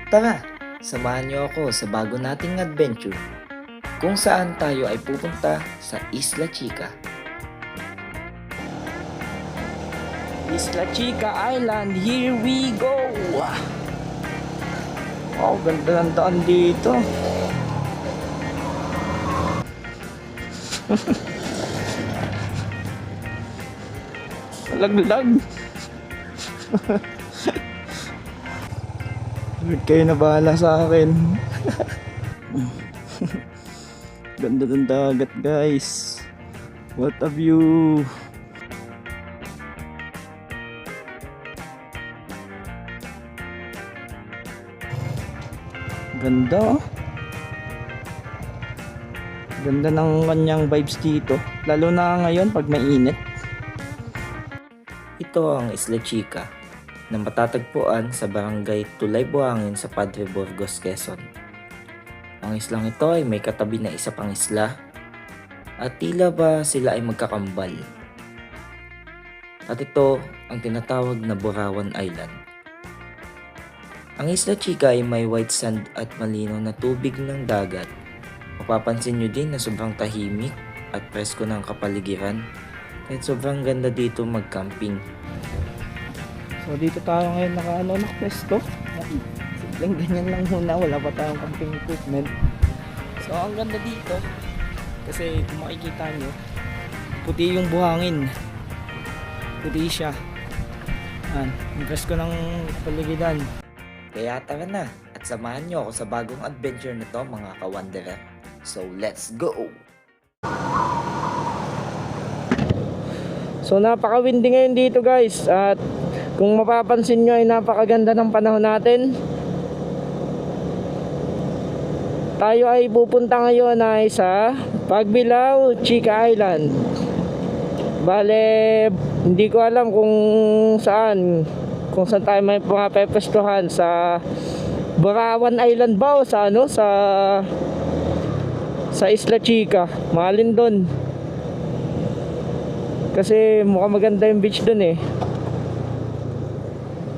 Tara, samahan niyo ako sa bago nating adventure kung saan tayo ay pupunta sa Isla Chica. Isla Chica Island, here we go! Oh, ganda ng daan dito. Laglag. Huwag kayo na bahala sa akin. Ganda ng dagat, guys. What a view. Ganda, oh. Ganda ng kanyang vibes dito, lalo na ngayon pag mainit. Ito ang Isla Chica na matatagpuan sa barangay Tulay Buhangin sa Padre Burgos, Quezon. Ang islang ito ay may katabi na isa pang isla at tila ba sila ay magkakambal. At ito ang tinatawag na Burawan Island. Ang Isla Chica ay may white sand at malinaw na tubig ng dagat. Mapapansin nyo din na sobrang tahimik at presko ng kapaligiran. At sobrang ganda dito mag-camping. So dito tayo ngayon naka-presto. Simpleng ganyan lang muna, wala pa tayong camping equipment. So ang ganda dito kasi kung makikita nyo, puti yung buhangin. Puti siya. Ang presko ng kapaligiran. Kaya tara na at samahan nyo ako sa bagong adventure nito mga ka-wanderer. So let's go! So napaka-windy ngayon dito, guys. At kung mapapansin nyo ay napakaganda ng panahon natin. Tayo ay pupunta ngayon ay sa Pagbilao, Chica Island. Bale, hindi ko alam kung saan tayo may mapepestuhan, sa Burawan Island ba o sa Isla Chica. Mahalin doon kasi mukhang maganda yung beach doon eh.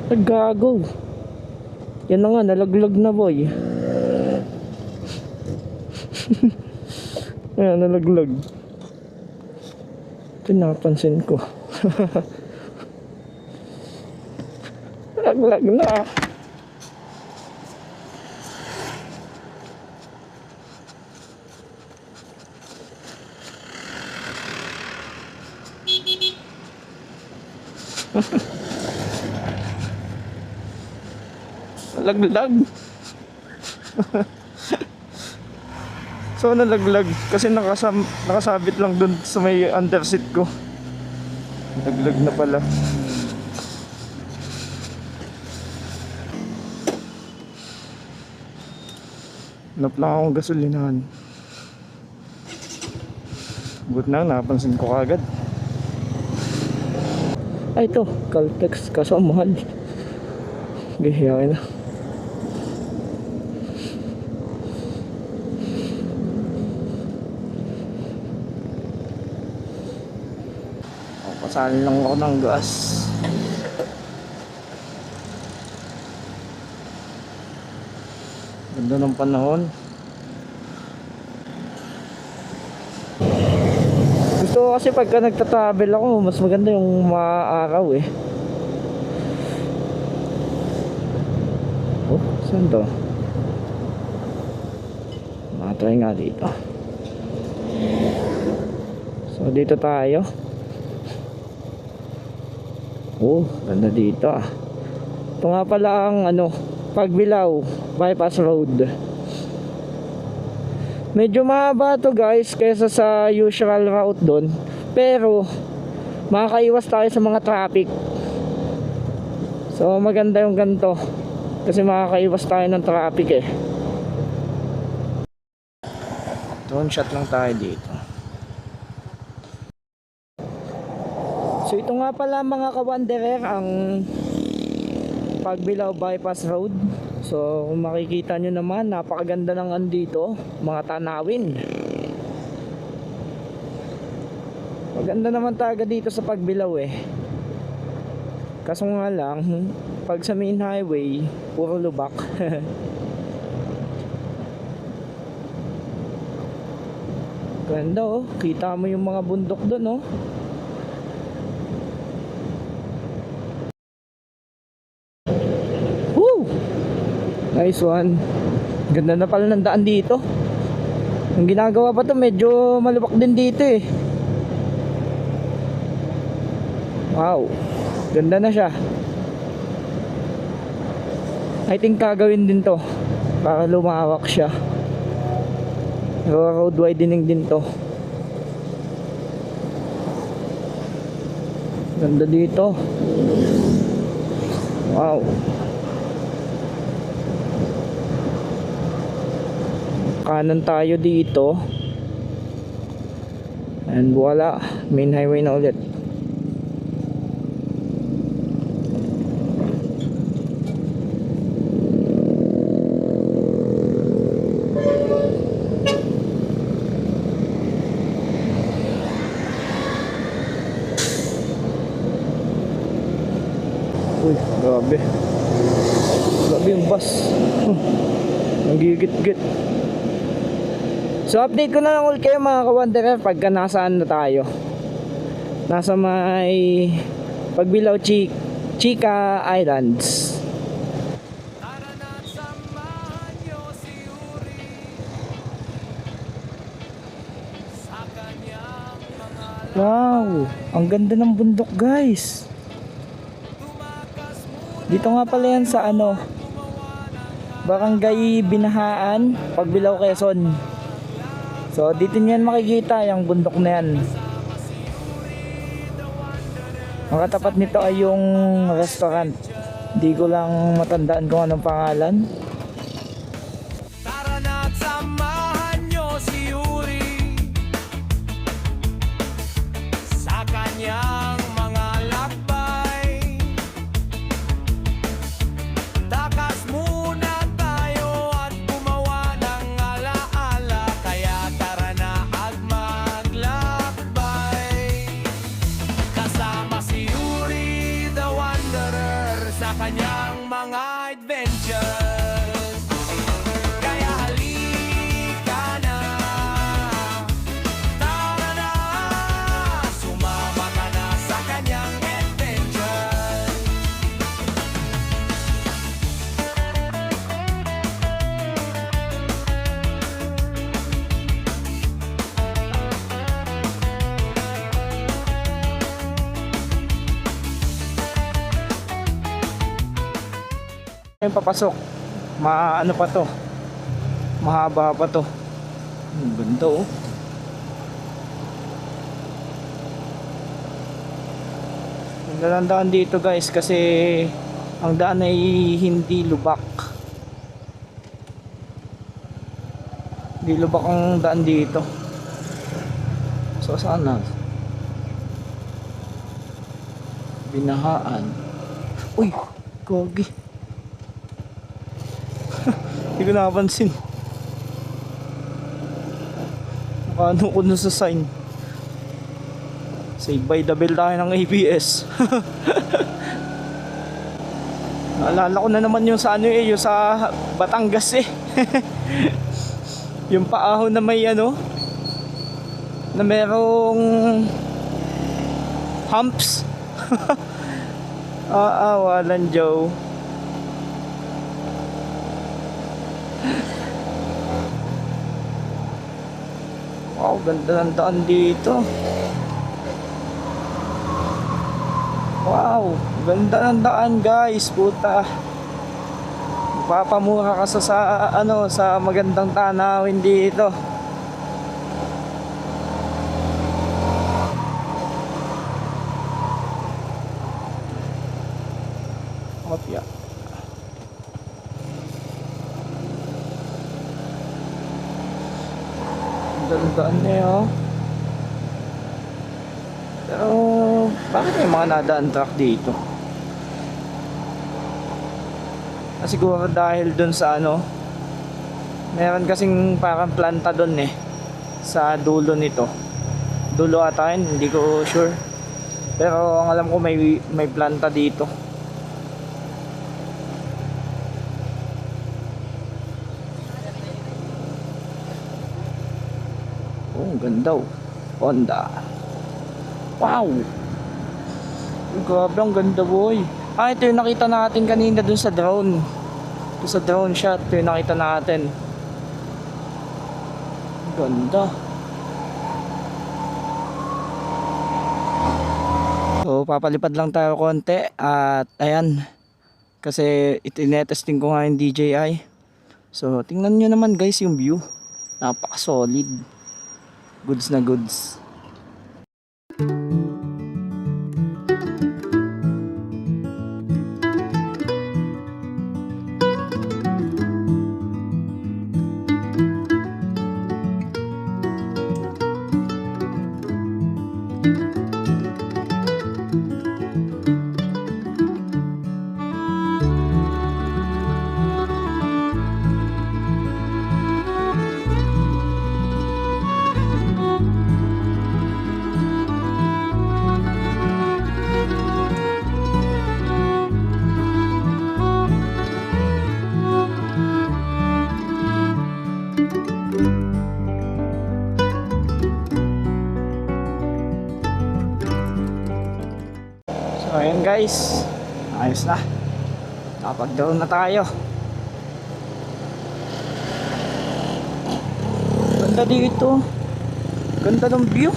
Naggago, yan na nga, nalaglag na boy. Ayan, nalaglag. Ito napansin ko. Nalaglag na. Nalaglag. So nalaglag kasi nakasabit lang dun sa may underseat ko. Nalaglag na pala. Hanap lang akong gasolinahan. But na, napansin ko kagad. Ay, ito, Caltex, kaso ang mahal. Gihiyain na. Pasalan lang ako ng gas. Ganda ng panahon. Gusto ko kasi pagka nagtatravel ako, mas maganda yung maaraw eh. Oh, saan to? Matry nga dito. So dito tayo. Oh, ganda dito ah. Ito nga pala ang Pagbilao Bypass Road. Medyo mahaba to, guys, kaysa sa usual route doon, pero makakaiwas tayo sa mga traffic. So maganda yung ganito kasi makakaiwas tayo ng traffic eh. Drone shot lang tayo dito. So ito nga pala mga ka-wanderer ang Pagbilao Bypass Road. So kung makikita nyo naman, napakaganda ng andito, mga tanawin. Maganda naman talaga dito sa Pagbilao eh. Kaso nga lang, pag sa main highway, puro lubak. Ganda oh, kita mo yung mga bundok doon oh. Woo! Nice one. Ganda na pala ng daan dito. Ang ginagawa pa to, medyo malubak din dito eh. Wow, ganda na siya. I think kagawin din to para lumawak siya. Road widening din to. Ganda dito. Wow. Kanan tayo dito. And voila, main highway na ulit. Uy, grabe. Grabe yung bus. Nagigit-git. So update ko na lang ulit kayo mga ka-wanderer pagka nasaan na tayo. Nasa may Pagbilao Chica Islands. Wow, ang ganda ng bundok guys. Dito nga pala yan sa ano, Barangay Binahaan, Pagbilao, Quezon. So dito niyan makikita yung bundok na yan. Ang katapat nito ay yung restaurant. Hindi ko lang matandaan kung anong pangalan. Tara na't samahan nyo si Yuri sa kanyang mga lakbay. Takas muna tayo at gumawa ng alaala, kaya tara na at maglakbay. Kasama si Yuri the Wanderer sa kanyang mga adventures. Kaya halika na, tara na, sumama ka na sa kanyang adventure. Yung papasok, ano pa to, mahaba pa to. Ang ganda oh. Ganda ng daan dito guys kasi ang daan ay hindi lubak. Hindi lubak ang daan dito. So sana Binahaan. Uy, gogi. Hindi ko napansin. Nakano ko na sa sign. Save by the bell tayo ng ABS. Naalala ko na naman yung sa ano eh, yung sa Batangas eh. Yung paahon na may ano, na merong humps. Walang Joe. Wow, ganda ng daan dito. Wow, ganda ng daan guys, puta. Papamura ka sa magandang tanawin dito. Kopya. Daan na yun oh. Pero bakit may mga nadaan truck dito? Siguro dahil dun sa ano, meron kasing parang planta dun eh, sa dulo nito. Dulo ata yun, hindi ko sure. Pero ang alam ko may planta dito. Oh, ang ganda oh. Honda. Wow! Grabe, ang ganda boy. Ah, ito yung nakita natin kanina dun sa drone. Dun sa drone shot, ito yung nakita natin. Ang ganda. So, papalipad lang tayo konti. At ayan. Kasi itinetesting ko nga yung DJI. So, tingnan nyo naman guys yung view. Napaka-solid. Goods na goods. So ayan guys, ayos na. Nakapag-drone na tayo. Ganda dito. Ganda ng view.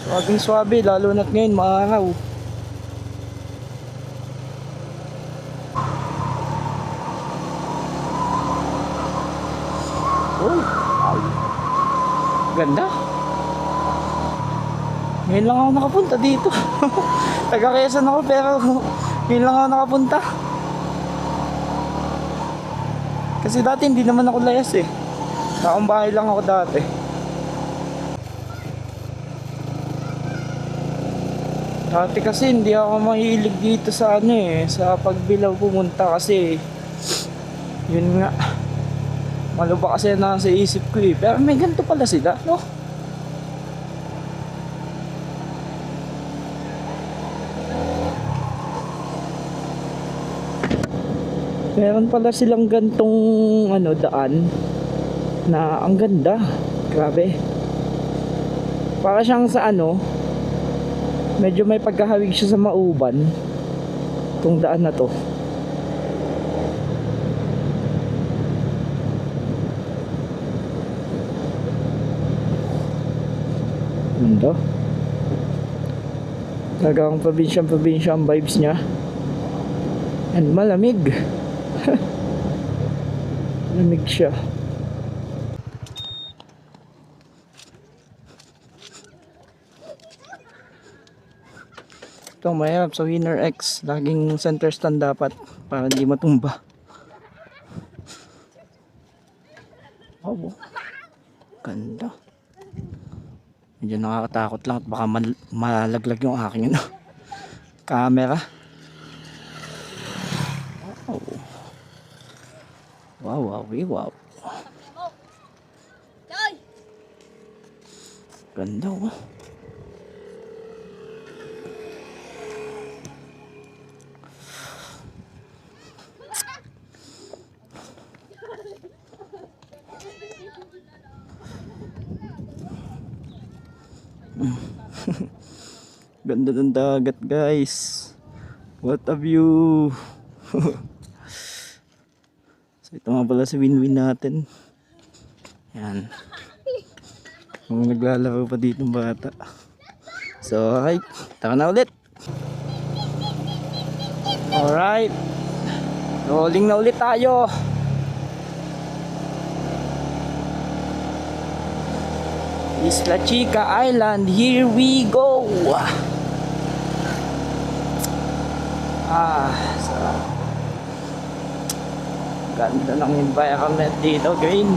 Swabing swabe, lalo na't ngayon maaraw. Oh, wow. Ganda. Ngayon lang ako nakapunta dito. Taga Quezon ako pero ngayon lang ako nakapunta. Kasi dati hindi naman ako layas eh. Taong bahay lang ako dati. Dati kasi hindi ako mahilig dito sa ano eh, sa Pagbilao pumunta kasi yun nga. Maluba kasi nasa isip ko eh. Pero may ganito pala sila, no? Meron pala silang gantong ano, daan na ang ganda. Grabe. Para siyang sa ano, medyo may pagkahawig siya sa Mauban. Itong daan na to. Ganda. Talagang probinsya ang vibes niya. And malamig. Lamig siya. Ito mahirap sa Winner X. Laging center stand dapat para hindi matumba. Oh, ganda. Medyo nakakatakot lang at baka malaglag yung aking ano, camera. Wow. Wow. Ganda oh. Ganda ng dagat guys. What a view. So ito nga pala si win-win natin. Yan. Kung naglalaro pa dito ng bata. So okay, tara na ulit. Alright, rolling na ulit tayo. Isla Chica Island, here we go. So ganda ng environment dito, green.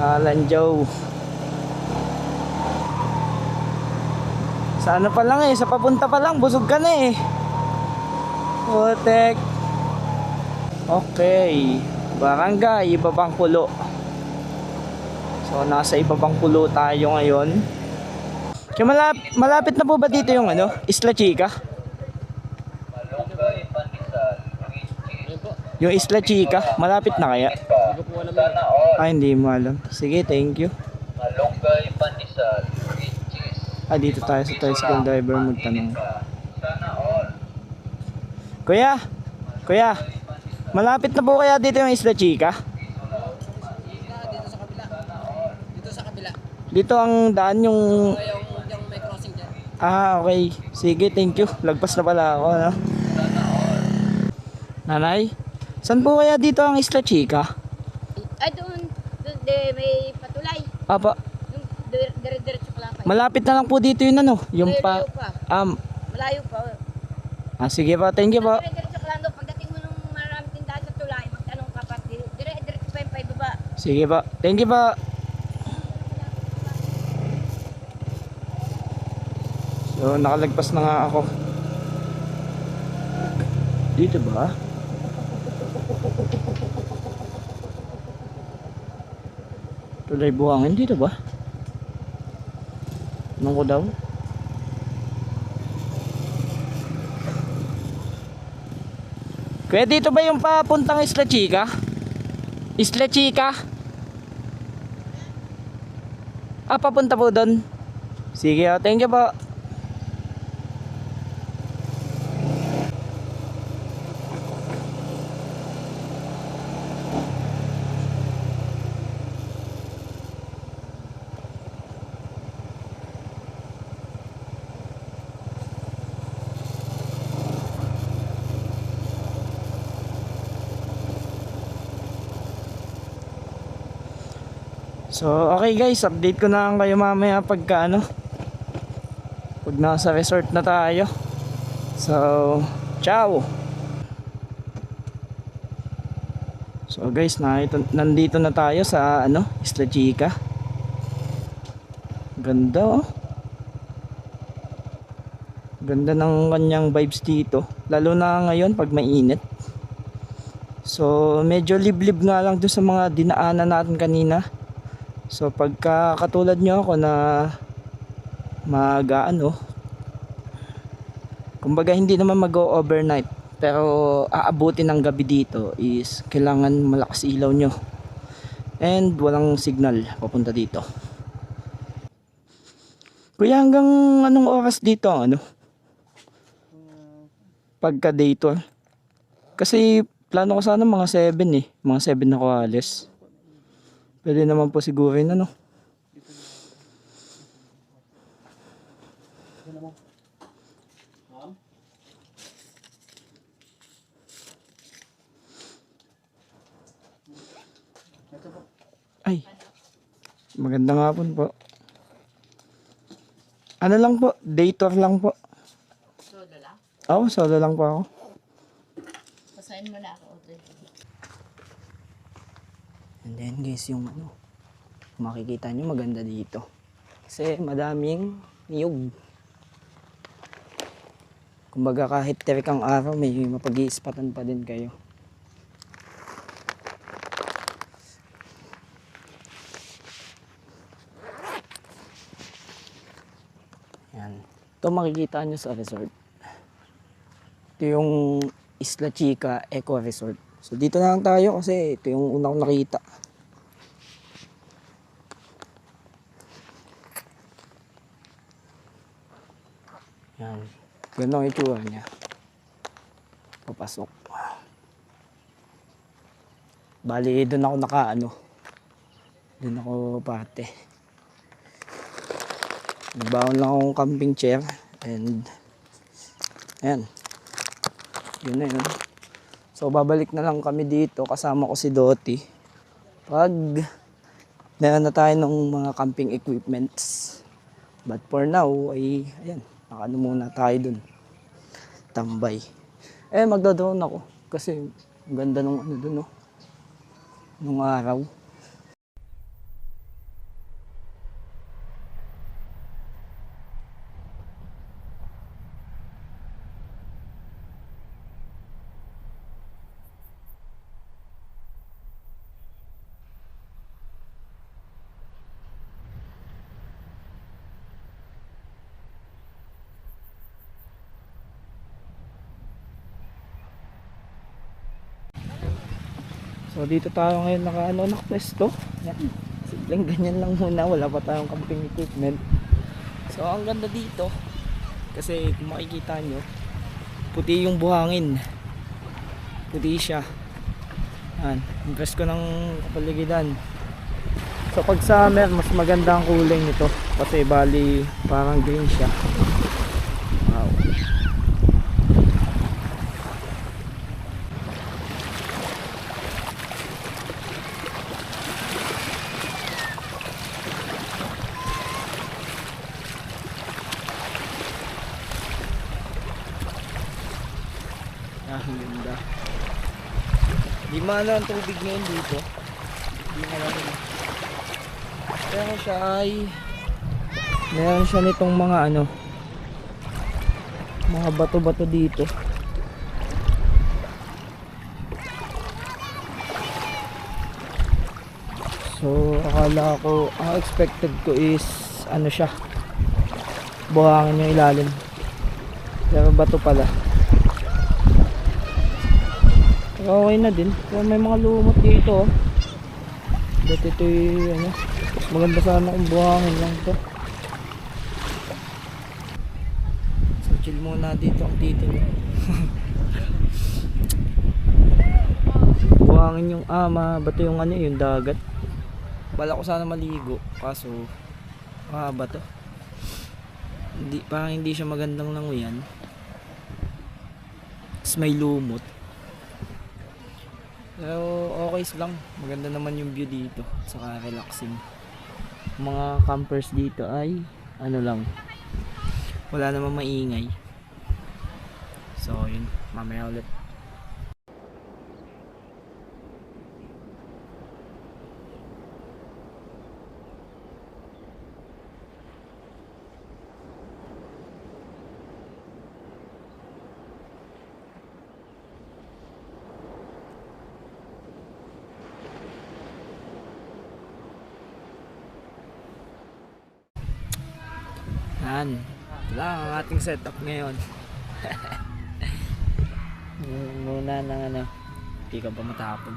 Lanjaw. Sa ano pa lang eh, sa papunta pa lang, busog ka na eh. Putek. Okay, barangay Ibabang Pulo. So nasa Ibabang Pulo tayo ngayon. So, malapit na po ba dito yung ano, Isla Chica? Yung Isla Chica, malapit na kaya? Hindi ko po alam yun. Hindi mo alam. Sige, thank you. Malunggay, pandesal, green cheese. Dito tayo sa tricycle driver magtanong. Sana all. Kuya, malapit na po kaya dito yung Isla Chica? Dito sa kabila. Dito ang daan yung... Yung may crossing dyan. Okay. Sige, thank you. Lagpas na pala ako, ano? Nanay, saan po kaya dito ang Isla Chica? Ay, doon may patulay. Apa, Yung dire-diretso ka lang kayo. malapit na lang po dito yun, ano? Yung pa... Malayo pa. Um, Malayo pa. sige po, thank you po. Dire-diretso ka lang doon. Pagdating mo nung maraming tindahan sa tulay, magtanong ka pa. Dire-diretso pa yung paibaba. Sige po, thank you po. So, nakalagpas na nga ako. Dito ba? Tulay buhangin dito ba? Anong ko daw? Kaya dito ba yung papuntang Isla Chica? Isla Chica? Papunta po doon. Sige, thank you po. So, okay guys, update ko na lang kayo mamaya pagka ano, pag nasa resort na tayo. So, ciao. So guys, nandito na tayo sa ano, Isla Chica. Ganda, oh. Ganda ng kanyang vibes dito, lalo na ngayon pag mainit. So medyo liblib nga lang doon sa mga dinaanan natin kanina. So pagka katulad nyo ako na ano, kumbaga hindi naman mag-overnight, pero aabutin ng gabi dito is kailangan malakas ilaw nyo and walang signal papunta dito. Kuya, hanggang anong oras dito ano? Pagka day tour? Kasi plano ko sana mga 7 eh, mga 7 na ko alis. Pwede naman po siguro yun ano. Ay, magandang hapon po. Ano lang po, day tour lang po. Solo lang. Oo, solo lang po ako. Pasahin mo na ako. And then guys, yung ano, makikita nyo maganda dito. Kasi madaming niyog. Kumbaga kahit terik ang araw, may mapag-iispatan pa din kayo. Yan. Ito makikita nyo sa resort. Ito yung Isla Chica Eco Resort. So dito na lang tayo kasi ito yung una kong nakita. Yan. Ganun ang itsura niya. Papasok. Bali, doon ako doon ako pate. Nagbaon lang akong camping chair and ayan. Yun na yun. So babalik na lang kami dito, kasama ko si Doti pag meron na tayo ng mga camping equipments. But for now ay ayan, nakaano muna tayo dun, tambay. Magdodrone ako kasi ang ganda nung ano dun, no, nung araw. So dito tayo ngayon nakapwesto. Yan. Simpleng ganyan lang muna, wala pa tayong camping equipment. So ang ganda dito kasi kung makikita nyo, puti yung buhangin. Puti siya. Yan. Impress ko ng kapaligiran. So pag summer, mas maganda ang kulay nito kasi bali parang green siya. Wow. Ang ganda. Di maano ang tubig ngayon dito. Di maano. Pero siya ay meron siya nitong mga mga bato-bato dito. So akala ko, ang expected ko is siya, buhangin yung ilalim, pero bato pala. Pero okay na din. Pero may mga lumot dito. Dito ito yung maganda sana kung buhangin lang to. So chill muna dito ang titin. Buhangin yung bato yung yung dagat. Bala ko sana maligo kaso bato. Parang hindi siya magandang langoyan. Tapos may lumot. Pero okay lang, maganda naman yung view dito, saka relaxing. Mga campers dito ay lang, wala namang maingay. So yun, mamaya ulit. Yan, ito lang ang ating setup ngayon. Muna ng hindi ka pa matapon.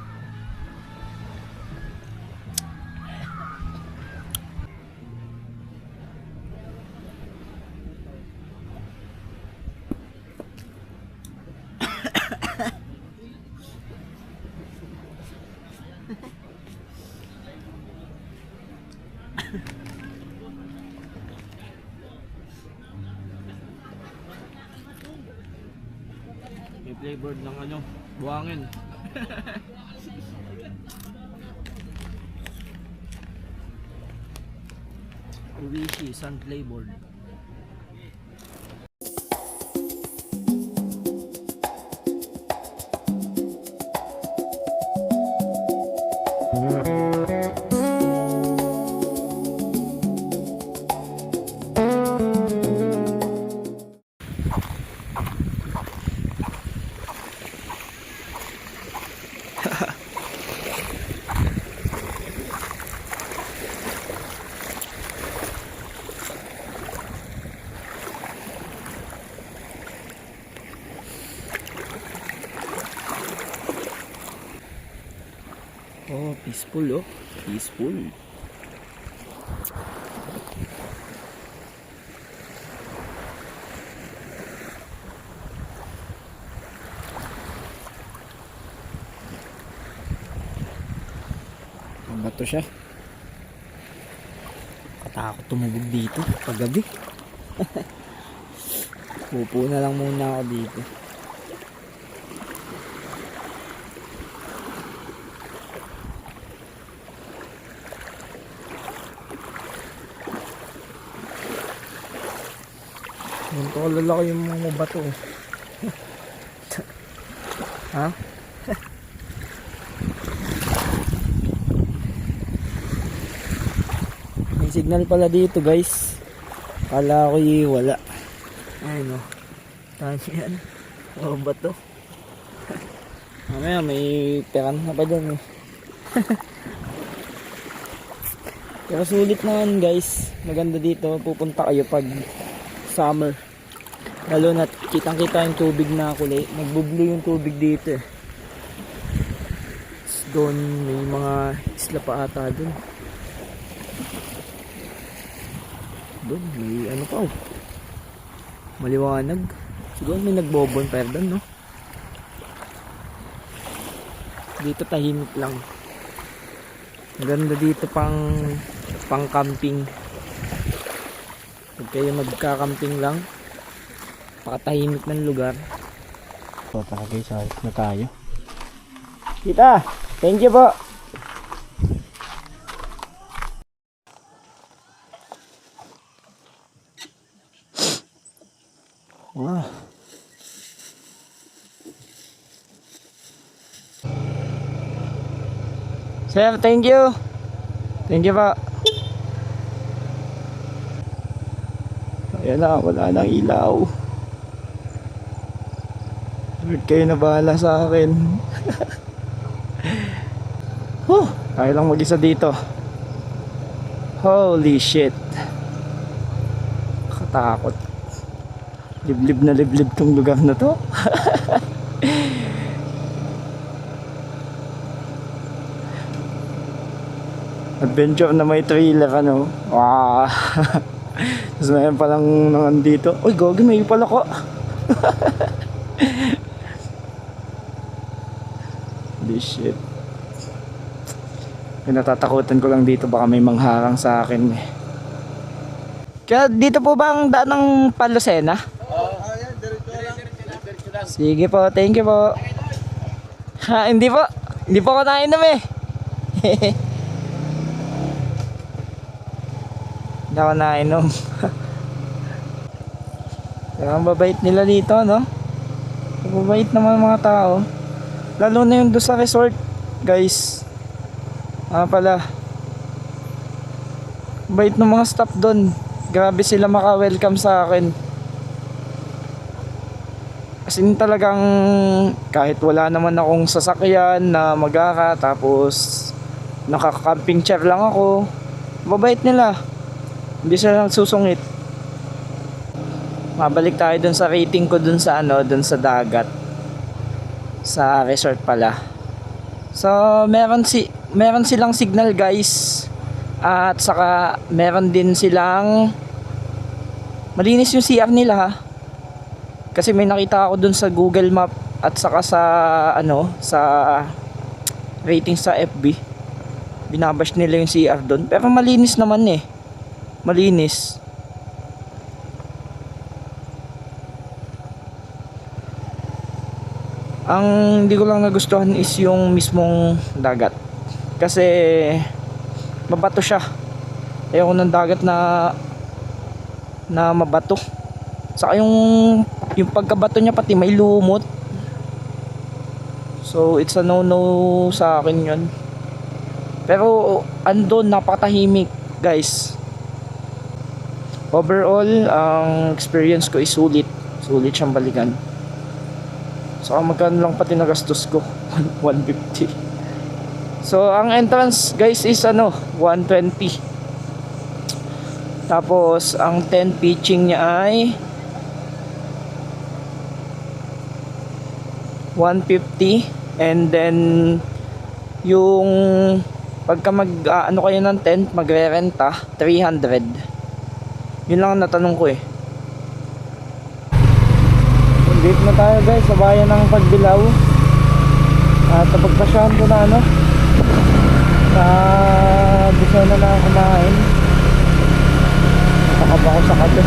May flavored ng buhangin. Uwishi, sun flavored. Oh, peaceful peaceful. Ang bato siya. Katakot tumubog dito paggabi. Upo na lang muna ako dito. Ganito kalalaki yung mga bato. Ha? May signal pala dito guys. Kala ko wala. Ayun tahan yan. Bato. Mamaya may peran na pa dyan Pero sulit naman guys. Maganda dito. Pupunta kayo pag summer, lalo na kitang kita yung tubig na kulay, nagbo-blue yung tubig dito doon may mga isla pa ata doon. Doon may ano pa oh. Maliwanag. Siguro may nagbobonfire doon, no? Dito tahimik lang. Maganda dito pang camping. Pag kayo magka-camping lang, pakatahimik ng lugar. So tara guys, ayos na tayo. Kita, thank you po. Wow. Sir, thank you. Thank you po. Ayan na, wala nang ilaw. Lord, kayo na bahala sa akin. Kaya lang mag-isa dito. Holy shit. Katakot. Liblib na liblib tong lugar na to. Adventure na may trailer, ano. Wow. Tapos mayroon palang nandito. Uy, gogi, may pala ko. Holy shit. Natatakutan ko lang dito, baka may mangharang sa akin eh. Kaya dito po ba ang daan ng Palusena? Sige po, thank you po. Ha, hindi po. Hindi po ako nainom eh. Hindi ako nainom. Kaya ang babait nila dito, no? Babait naman mga tao. Lalo na yung doon sa resort, guys. Pala. Bait ng mga staff doon. Grabe sila maka-welcome sa akin. As in talagang kahit wala naman akong sasakyan na mag-ara, tapos nakaka-camping chair lang ako, mabait nila. Hindi sila nagsusungit. Mabalik tayo dun sa rating ko dun sa ano, dun sa dagat. Sa resort pala. So, meron silang signal, guys. At saka meron din silang malinis yung CR nila, ha. Kasi may nakita ako dun sa Google Map at saka sa ano, sa rating sa FB. Binabash nila yung CR dun. Pero malinis naman eh. Malinis. Ang hindi ko lang nagustuhan is yung mismong dagat. Kasi mabato siya. Ayoko ng dagat na mabato. Saka yung pagkabato niya pati may lumot. So it's a no-no sa akin yun. Pero andun napakatahimik, guys. Overall, ang experience ko is sulit. Sulit siyang balikan. So magkano lang pati nagastos ko? 150. So ang entrance, guys, is ano, 120. Tapos ang tent pitching niya ay 150. And then yung pagka ano kayo ng tent, magre-renta 300. Yun lang ang natanong ko eh. Dito na tayo, guys, sa bayan ng Pagbilao. At napagpasyahan ko na ano, sa busa na lang kumain. Nakakaba ko sa kape.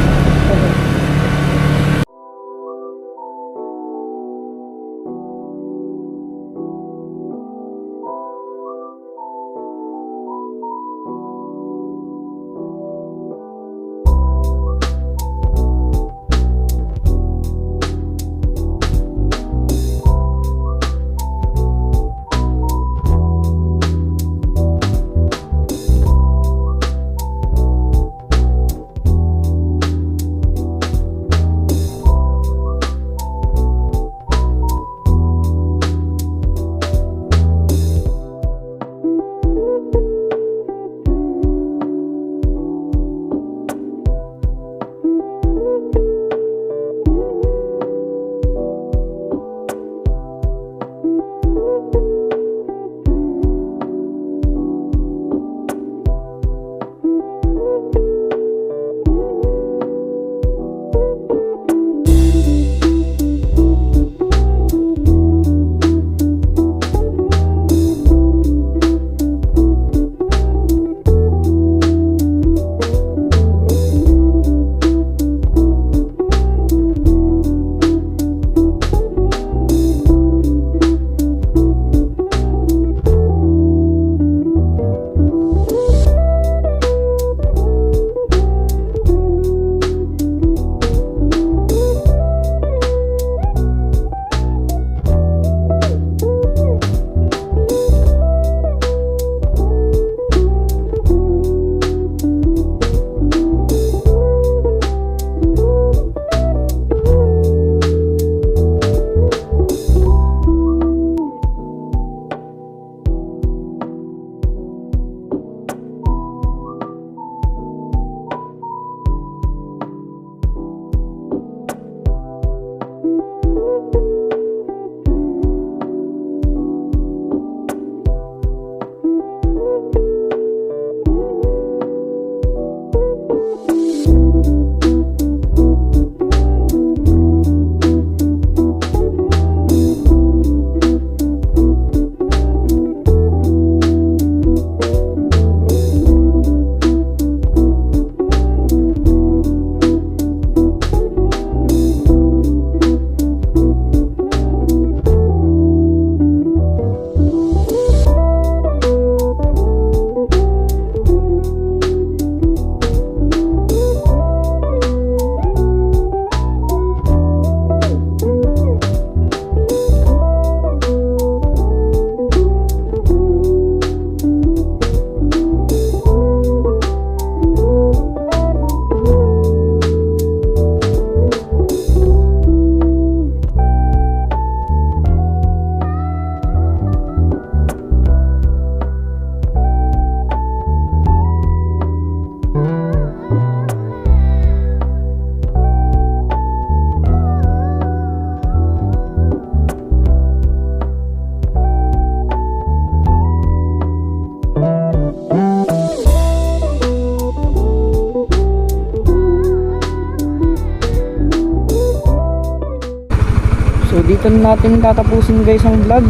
dito na natin tatapusin guys ang vlog.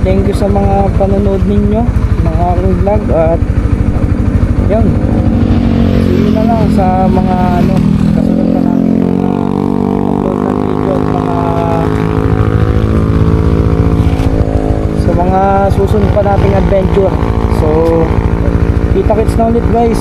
Thank you sa mga panonood ninyo ng aking vlog at yun, see you na lang sa mga kasunod na natin upload ng video at sa mga susunod pa nating adventure. So kita-kits na ulit guys.